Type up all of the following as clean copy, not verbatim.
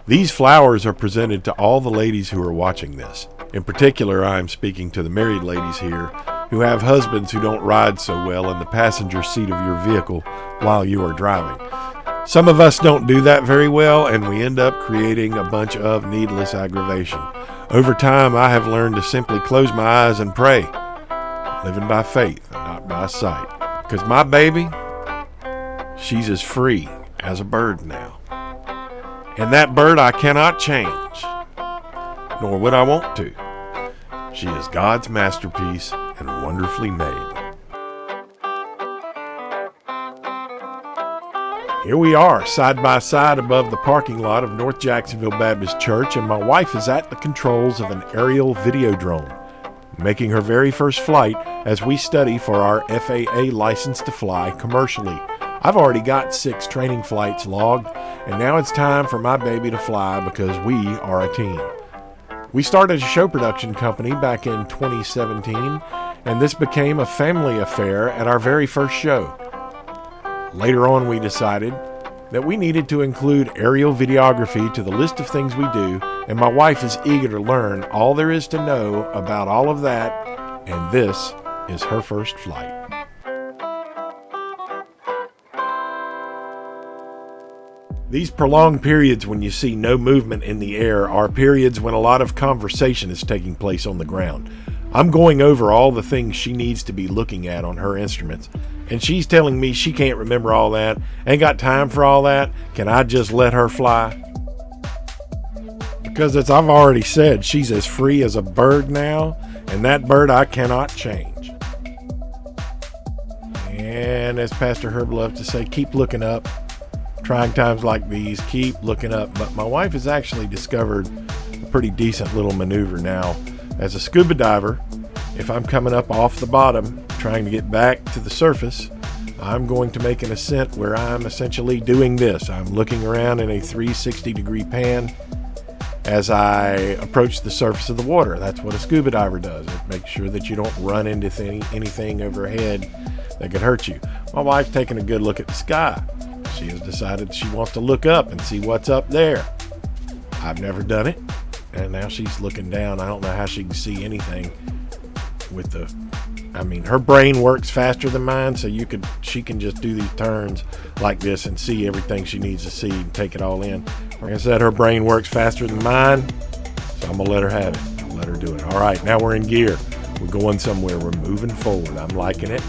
These flowers are presented to all the ladies who are watching this. In particular, I am speaking to the married ladies here who have husbands who don't ride so well in the passenger seat of your vehicle while you are driving. Some of us don't do that very well, and we end up creating a bunch of needless aggravation. Over time, I have learned to simply close my eyes and pray, living by faith and not by sight. Because my baby, she's as free as a bird now. And that bird I cannot change, nor would I want to. She is God's masterpiece and wonderfully made. Here we are, side by side above the parking lot of North Jacksonville Baptist Church, and my wife is at the controls of an aerial video drone, making her very first flight as we study for our FAA license to fly commercially. I've already got 6 training flights logged, and now it's time for my baby to fly because we are a team. We started a show production company back in 2017, and this became a family affair at our very first show. Later on, we decided that we needed to include aerial videography to the list of things we do, and my wife is eager to learn all there is to know about all of that, and this is her first flight. These prolonged periods when you see no movement in the air are periods when a lot of conversation is taking place on the ground. I'm going over all the things she needs to be looking at on her instruments, and she's telling me she can't remember all that, ain't got time for all that. Can I just let her fly? Because as I've already said, she's as free as a bird now, and that bird I cannot change. And as Pastor Herb loved to say, keep looking up. Trying times like these, keep looking up. But my wife has actually discovered a pretty decent little maneuver now. As a scuba diver, if I'm coming up off the bottom, trying to get back to the surface, I'm going to make an ascent where I'm essentially doing this. I'm looking around in a 360-degree pan as I approach the surface of the water. That's what a scuba diver does. It makes sure that you don't run into anything overhead that could hurt you. My wife's taking a good look at the sky. She has decided she wants to look up and see what's up there. I've never done it, and now she's looking down. I don't know how she can see anything with her brain works faster than mine, so she can just do these turns like this and see everything she needs to see and take it all in. Like I said, her brain works faster than mine, so I'm going to let her have it. I'll let her do it. All right, now we're in gear. We're going somewhere. We're moving forward. I'm liking it.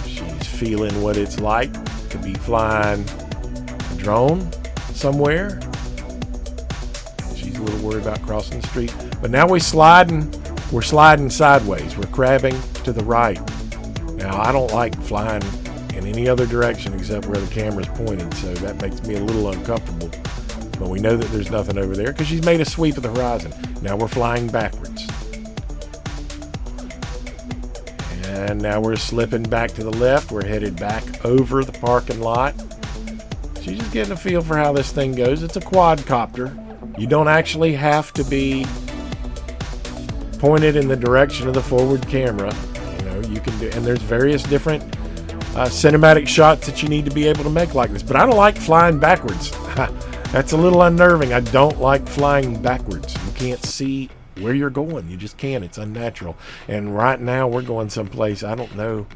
She's feeling what it's like to be flying a drone somewhere. She's a little worried about crossing the street. But now we're sliding sideways. We're crabbing to the right. Now, I don't like flying in any other direction except where the camera's pointed, so that makes me a little uncomfortable. But we know that there's nothing over there because she's made a sweep of the horizon. Now we're flying backwards. And now we're slipping back to the left. We're headed back over the parking lot. She's just getting a feel for how this thing goes. It's a quadcopter. You don't actually have to be pointed in the direction of the forward camera. You can do, and there's various different cinematic shots that you need to be able to make like this. But I don't like flying backwards. That's a little unnerving. I don't like flying backwards. You can't see where you're going. You just can't. It's unnatural. And right now we're going someplace, I don't know.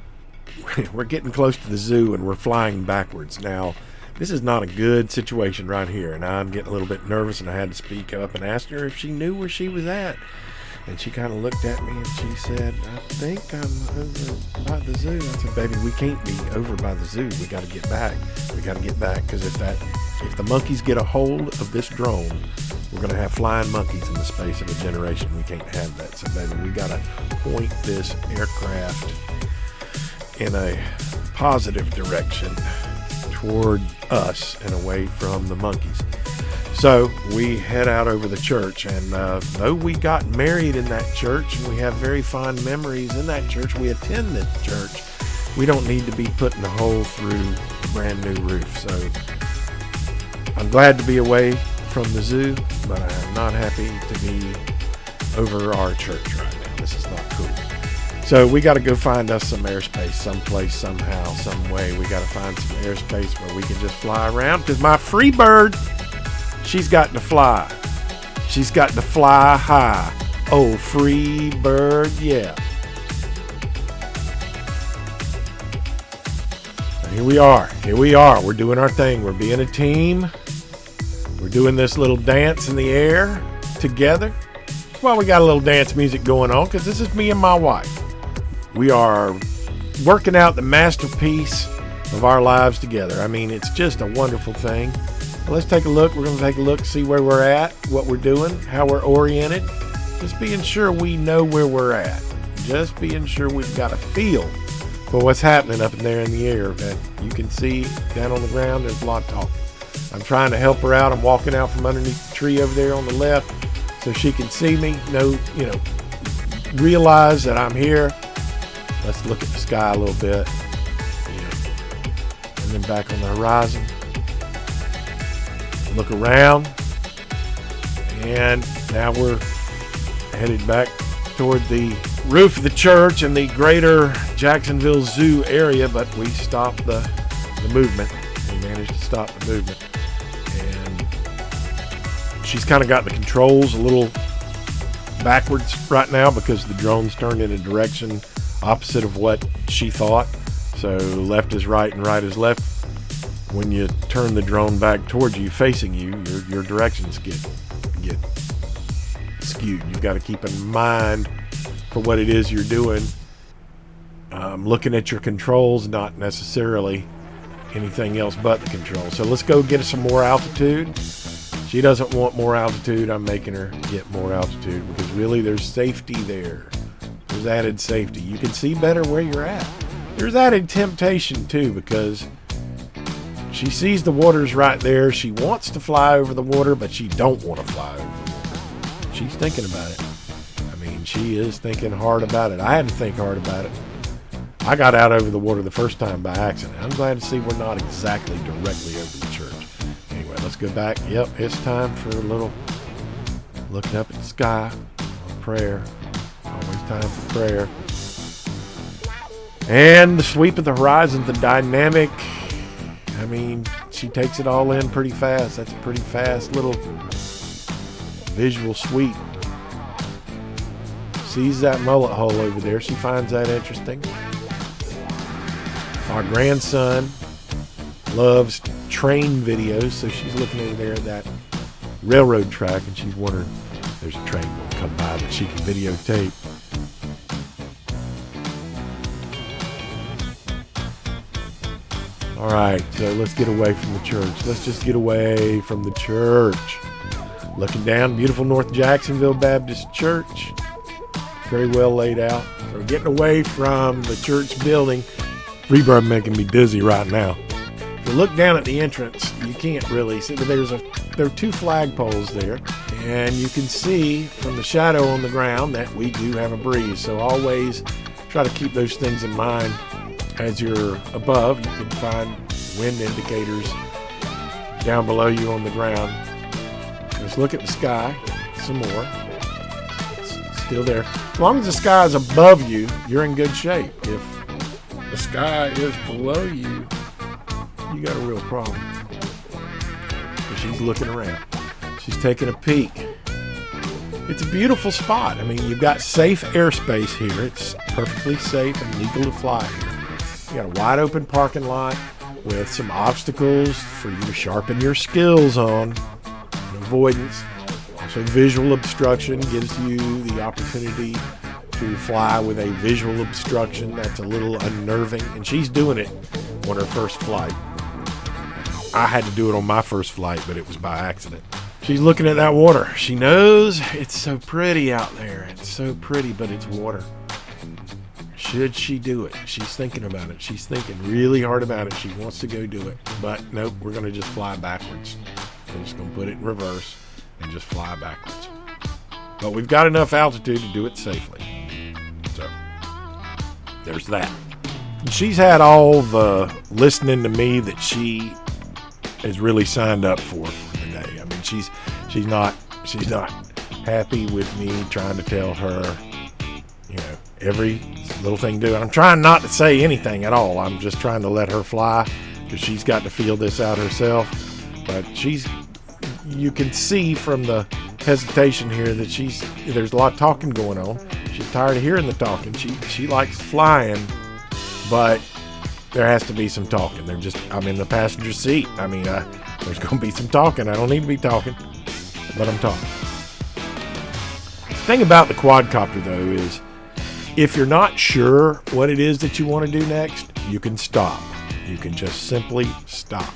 We're getting close to the zoo and we're flying backwards. Now, this is not a good situation right here. And I'm getting a little bit nervous, and I had to speak up and ask her if she knew where she was at. And she kind of looked at me and she said, I think I'm over by the zoo. I said, baby, we can't be over by the zoo. We got to get back. We got to get back, because if the monkeys get a hold of this drone, we're going to have flying monkeys in the space of a generation. We can't have that. So, baby, we got to point this aircraft in a positive direction toward us and away from the monkeys. So we head out over the church, and though we got married in that church and we have very fond memories in that church, we attend that church, we don't need to be putting a hole through the brand new roof. So I'm glad to be away from the zoo, but I'm not happy to be over our church right now. This is not cool. So we got to go find us some airspace someplace, somehow, some way. We got to find some airspace where we can just fly around, because my free bird, she's got to fly. She's got to fly high. Oh, free bird, yeah. And here we are. We're doing our thing. We're being a team. We're doing this little dance in the air together. Well, we got a little dance music going on because this is me and my wife. We are working out the masterpiece of our lives together. I mean, it's just a wonderful thing. Well, let's take a look. We're going to take a look, see where we're at, what we're doing, how we're oriented. Just being sure we know where we're at. Just being sure we've got a feel for what's happening up in there in the air. That you can see down on the ground, there's a lot of talk. I'm trying to help her out. I'm walking out from underneath the tree over there on the left so she can see me, realize that I'm here. Let's look at the sky a little bit. And then back on the horizon. Look around. And now we're headed back toward the roof of the church in the greater Jacksonville Zoo area, but we stopped the movement. We managed to stop the movement. And she's kind of got the controls a little backwards right now because the drone's turned in a direction opposite of what she thought. So left is right and right is left. When you turn the drone back towards you, facing you, your directions get skewed. You've got to keep in mind for what it is you're doing. Looking at your controls, not necessarily anything else but the controls. So let's go get some more altitude. She doesn't want more altitude. I'm making her get more altitude because really there's safety there. There's added safety. You can see better where you're at. There's added temptation too because she sees the water's right there. She wants to fly over the water, but she don't want to fly over the water. She's thinking about it. I mean, she is thinking hard about it. I had to think hard about it. I got out over the water the first time by accident. I'm glad to see we're not exactly directly over the church. Anyway, let's go back. Yep, it's time for a little looking up at the sky. Prayer. Always time for prayer. And the sweep of the horizon, the dynamic. I mean, she takes it all in pretty fast. That's a pretty fast little visual sweep. Sees that mullet hole over there. She finds that interesting. Our grandson loves train videos, so she's looking over there at that railroad track and she's wondering if there's a train going to come by that she can videotape. All right, so let's get away from the church. Let's just get away from the church. Looking down, beautiful North Jacksonville Baptist Church. Very well laid out. So we're getting away from the church building. Reverb making me dizzy right now. If you look down at the entrance, you can't really see. There are two flagpoles there. And you can see from the shadow on the ground that we do have a breeze. So always try to keep those things in mind. As you're above, you can find wind indicators down below you on the ground. Let's look at the sky some more. It's still there. As long as the sky is above you, you're in good shape. If the sky is below you, you got a real problem. But she's looking around. She's taking a peek. It's a beautiful spot. I mean, you've got safe airspace here. It's perfectly safe and legal to fly here. You got a wide open parking lot with some obstacles for you to sharpen your skills on. Avoidance. Also visual obstruction gives you the opportunity to fly with a visual obstruction that's a little unnerving. And she's doing it on her first flight. I had to do it on my first flight, but it was by accident. She's looking at that water. She knows it's so pretty out there. It's so pretty, but it's water. Should she do it? She's thinking about it. She's thinking really hard about it. She wants to go do it. But nope, we're going to just fly backwards. We're just going to put it in reverse and just fly backwards. But we've got enough altitude to do it safely. So, there's that. And she's had all the listening to me that she has really signed up for today. I mean, she's not happy with me trying to tell her, every little thing to do. I'm trying not to say anything at all. I'm just trying to let her fly because she's got to feel this out herself. But she's you can see from the hesitation here that there's a lot of talking going on. She's tired of hearing the talking. She likes flying, but there has to be some talking. I'm in the passenger seat. There's going to be some talking. I don't need to be talking, but I'm talking. The thing about the quadcopter, though, is if you're not sure what it is that you want to do next, you can stop. You can just simply stop.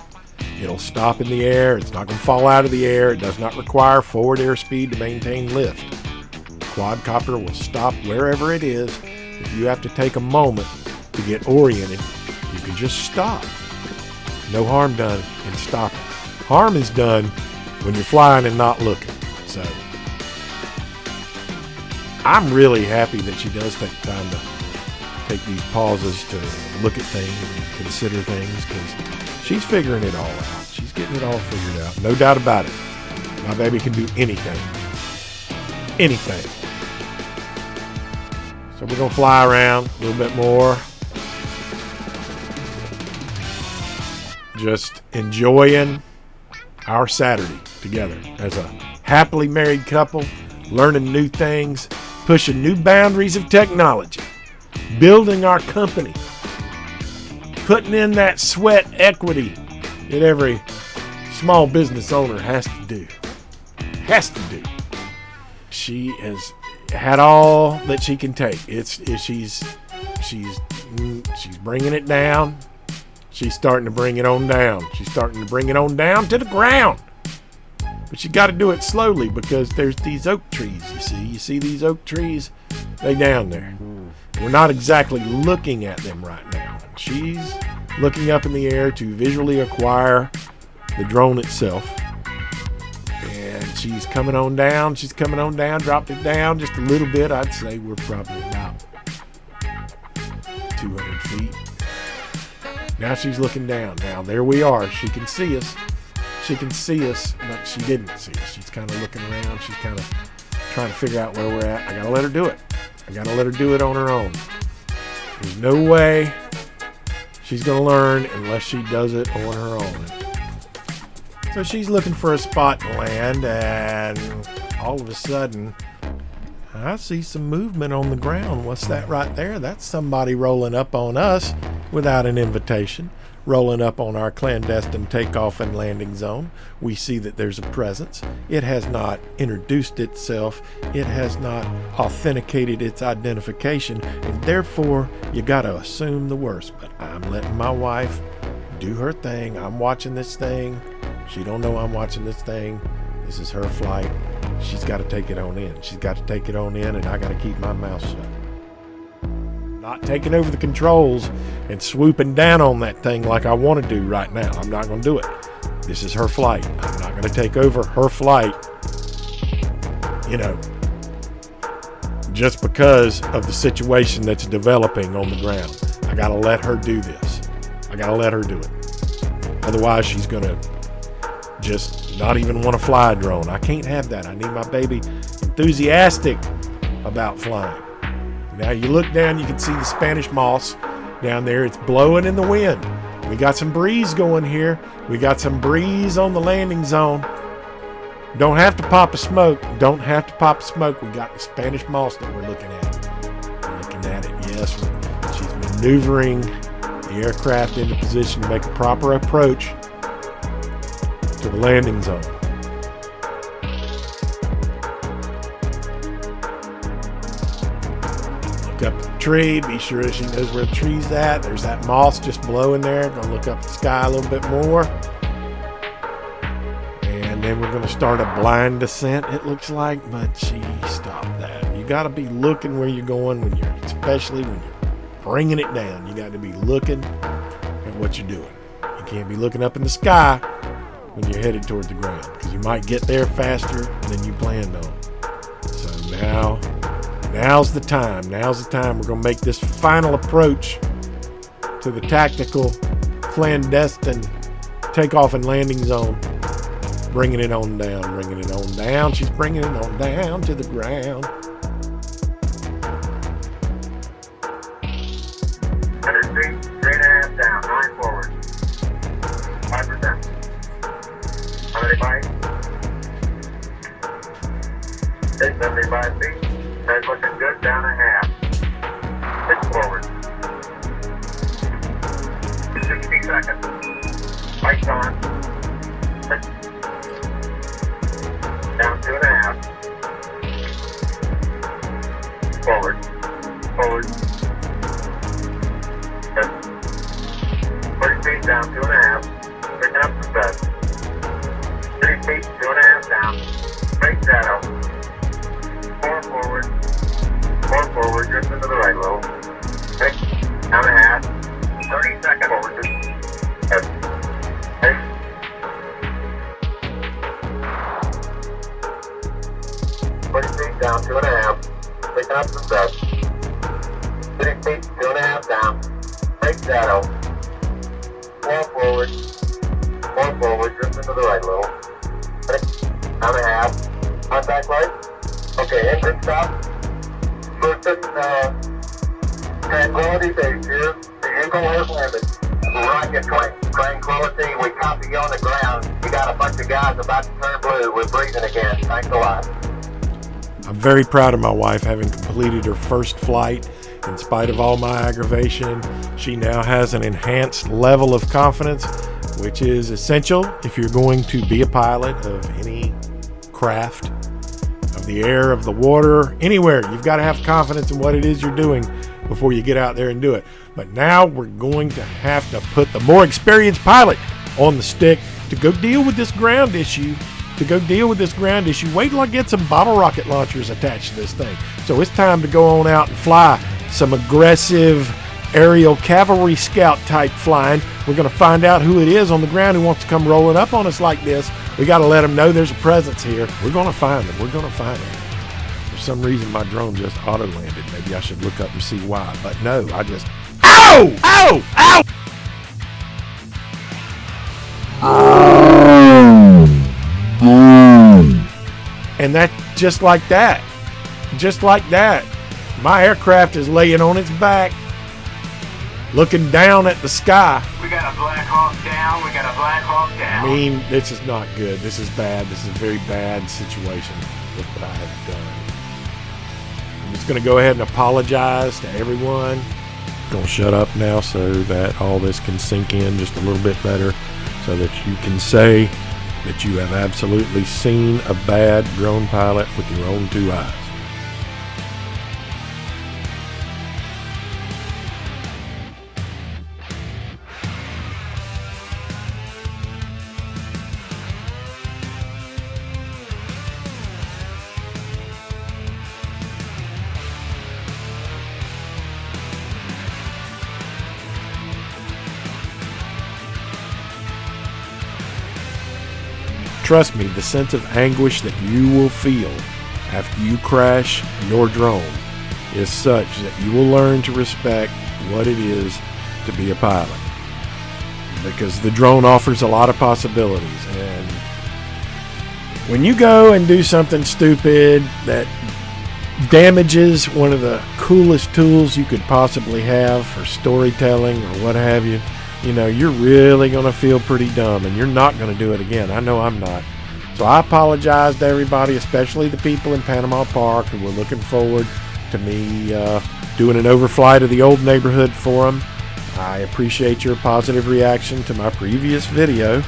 It'll stop in the air. It's not going to fall out of the air. It does not require forward airspeed to maintain lift. The quadcopter will stop wherever it is. If you have to take a moment to get oriented, you can just stop. No harm done in stopping. Harm is done when you're flying and not looking. So I'm really happy that she does take time to take these pauses to look at things and consider things, because she's figuring it all out. She's getting it all figured out. No doubt about it. My baby can do anything. Anything. So we're going to fly around a little bit more. Just enjoying our Saturday together as a happily married couple, learning new things, pushing new boundaries of technology, building our company, putting in that sweat equity that every small business owner has to do. She has had all that she can take. She's bringing it down. She's starting to bring it on down. She's starting to bring it on down to the ground. But you got to do it slowly, because there's these oak trees, you see. You see these oak trees? They down there. We're not exactly looking at them right now. She's looking up in the air to visually acquire the drone itself. And she's coming on down. She's coming on down. Dropped it down just a little bit. I'd say we're probably about 200 feet. Now she's looking down. Now there we are. She can see us. She can see us, but she didn't see us. She's kind of looking around. She's kind of trying to figure out where we're at. I got to let her do it. I got to let her do it on her own. There's no way she's going to learn unless she does it on her own. So she's looking for a spot to land, and all of a sudden, I see some movement on the ground. What's that right there? That's somebody rolling up on us without an invitation, rolling up on our clandestine takeoff and landing zone. We see that there's a presence. It has not introduced itself. It has not authenticated its identification, and therefore you got to assume the worst. But I'm letting my wife do her thing. I'm watching this thing. She don't know I'm watching this thing. This is her flight. She's got to take it on in. She's got to take it on in, and I got to keep my mouth shut. Not taking over the controls and swooping down on that thing like I want to do right now. I'm not going to do it. This is her flight. I'm not going to take over her flight, just because of the situation that's developing on the ground. I got to let her do this. I got to let her do it. Otherwise, she's going to just not even want to fly a drone. I can't have that. I need my baby enthusiastic about flying. Now you look down, you can see the Spanish moss down there. It's blowing in the wind. We got some breeze going here. We got some breeze on the landing zone. Don't have to pop a smoke. Don't have to pop a smoke. We got the Spanish moss that we're looking at. We're looking at it, yes. She's maneuvering the aircraft into position to make a proper approach to the landing zone. Look up the tree, be sure she knows where the tree's at. There's that moss just blowing there. Gonna look up the sky a little bit more. And then we're gonna start a blind descent, it looks like, but she stopped that. You gotta be looking where you're going especially when you're bringing it down. You got to be looking at what you're doing. You can't be looking up in the sky when you're headed toward the ground, because you might get there faster than you planned on. So now's the time. Now's the time. We're going to make this final approach to the tactical, clandestine takeoff and landing zone. Bringing it on down, bringing it on down. She's bringing it on down to the ground. 100 feet, 3.5 down, 9 forward. 5%. How many bites? Take 75 feet. Head looking good, down a half. Pitch forward. 60 seconds. Lights on. Pitch. Down 2.5. Forward. Forward. Good. 40 feet down, 2.5. Picking up the bed. 30 feet, 2.5 down. Straight shadow. 4 forward. 4 forward, drift into the right a little. 6, down a half. 30 seconds forward. Good. 6. 40 feet down, 2.5. Picking up the bed. 30 feet, 2.5 down. Straight shadow. 4 forward. 4 forward, drift into the right a little. 6, down a half. Contact light. Okay, engine stop. Listen, tranquility base here. The Eagle has landed. Rocket tranquility. We copy you on the ground. You got a bunch of guys about to turn blue. We're breathing again. Thanks a lot. I'm very proud of my wife having completed her first flight. In spite of all my aggravation, she now has an enhanced level of confidence, which is essential if you're going to be a pilot of any craft, of the air, of the water, anywhere. You've got to have confidence in what it is you're doing before you get out there and do it. But now we're going to have to put the more experienced pilot on the stick to go deal with this ground issue. Wait till I get some bottle rocket launchers attached to this thing. So it's time to go on out and fly some aggressive aerial cavalry scout type flying. We're going to find out who it is on the ground who wants to come rolling up on us like this. We got to let them know there's a presence here. We're going to find them. For some reason, my drone just auto landed. Maybe I should look up and see why. But no, I just... Ow! Ow! Ow! And that, just like that, my aircraft is laying on its back, looking down at the sky. We got a Black Hawk down. I mean, this is not good. This is bad. This is a very bad situation. Look what I have done. I'm just going to go ahead and apologize to everyone. Going to shut up now so that all this can sink in just a little bit better, so that you can say that you have absolutely seen a bad drone pilot with your own 2 eyes. Trust me, the sense of anguish that you will feel after you crash your drone is such that you will learn to respect what it is to be a pilot. Because the drone offers a lot of possibilities, and when you go and do something stupid that damages one of the coolest tools you could possibly have for storytelling or what have you, you know, you're really going to feel pretty dumb, and you're not going to do it again. I know I'm not. So I apologize to everybody, especially the people in Panama Park who were looking forward to me doing an overflight of the old neighborhood for them. I appreciate your positive reaction to my previous video,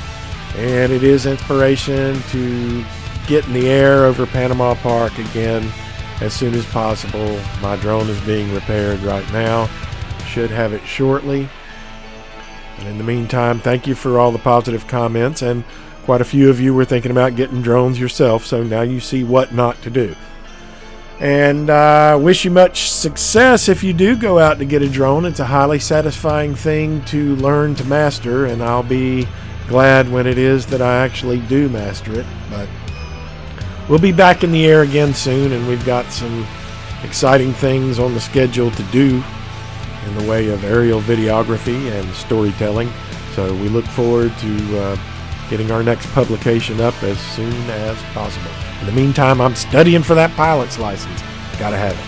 and it is inspiration to get in the air over Panama Park again as soon as possible. My drone is being repaired right now. Should have it shortly. And in the meantime, thank you for all the positive comments, and quite a few of you were thinking about getting drones yourself, so now you see what not to do. And I wish you much success if you do go out to get a drone. It's a highly satisfying thing to learn to master, and I'll be glad when it is that I actually do master it. But we'll be back in the air again soon, and we've got some exciting things on the schedule to do in the way of aerial videography and storytelling. So we look forward to getting our next publication up as soon as possible. In the meantime, I'm studying for that pilot's license. Gotta have it.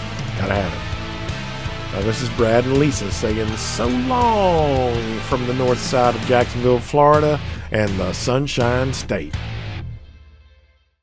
This is Brad and Lisa saying so long from the north side of Jacksonville, Florida, and the Sunshine State.